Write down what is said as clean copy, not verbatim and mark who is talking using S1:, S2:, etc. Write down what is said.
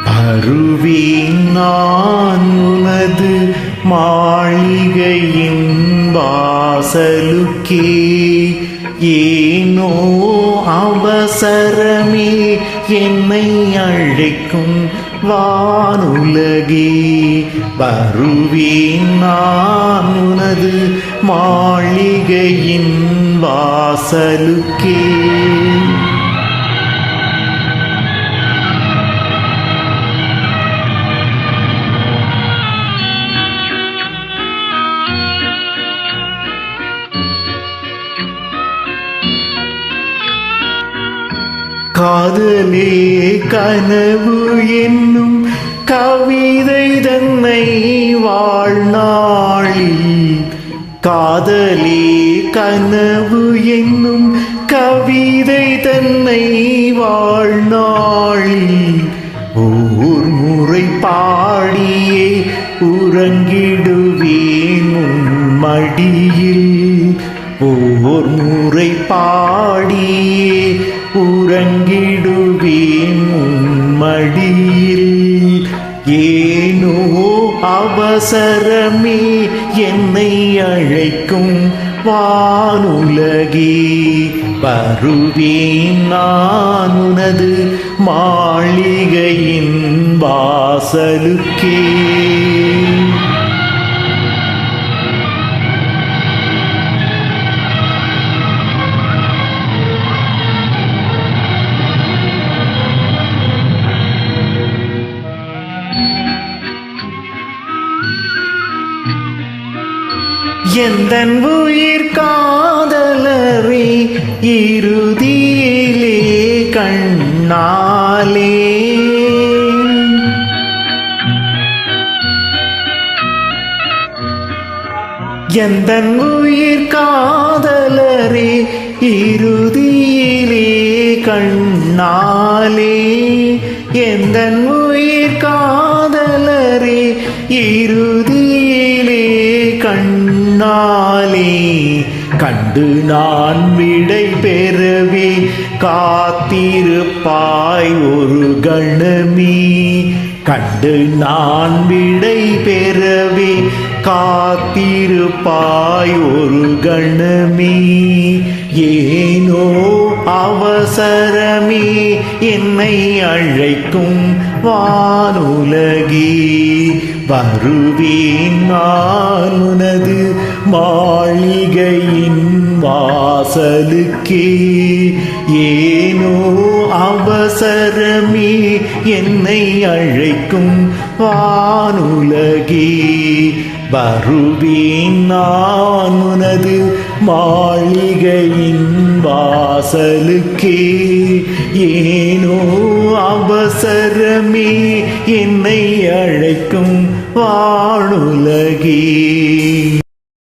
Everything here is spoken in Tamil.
S1: வருவேன் நான் உனது மாளிகையின் வாசலுக்கே, ஏனோ அவசரமே என்னை அழைக்கும் வானுலகே. வருவேன் நான் உனது மாளிகையின் வாசலுக்கே. காதலே கனவு என்னும் கவிதை தன்னை வாழ்நாளில், காதலே கனவு என்னும் கவிதை தன்னை வாழ்நாளில், ஓர் முறை பாடியே உறங்கிடுவேன் உன் மடியில். ஓர் முறை பாடியே உறங்கிடுவேன் உன் மடியில். ஏனோ அவசரமே என்னை அழைக்கும் வானுலகே. வருவேன் நான் உனது மாளிகையின் வாசலுக்கே. எந்தன் உயிர் காதலரே, இறுதியிலே கண்ணாலே எந்தன் உயிர் காதலரே, இறுதியிலே கண்ணாலே. எந்தன் உயிர் காதலரே, இறுதியிலே கண்ணாலே. கண்டு நான் விடை பெறவே காத்திருப்பாய் ஒரு கணமே. கண்டு நான் விடை பெறவே காத்திருப்பாய் ஒரு கணமே. ஏனோ அவசரமே என்னை அழைக்கும் வானுலகே. வருவேன் நான் உனது மாளிகையின் வாசலுக்கே. ஏனோ அவசரமே என்னை அழைக்கும் வானுலகே. வருவேன் நான் உனது மாளிகையின் வாசலுக்கே. ஏனோ அவசரமே என்னை அழைக்கும் வானுலகே.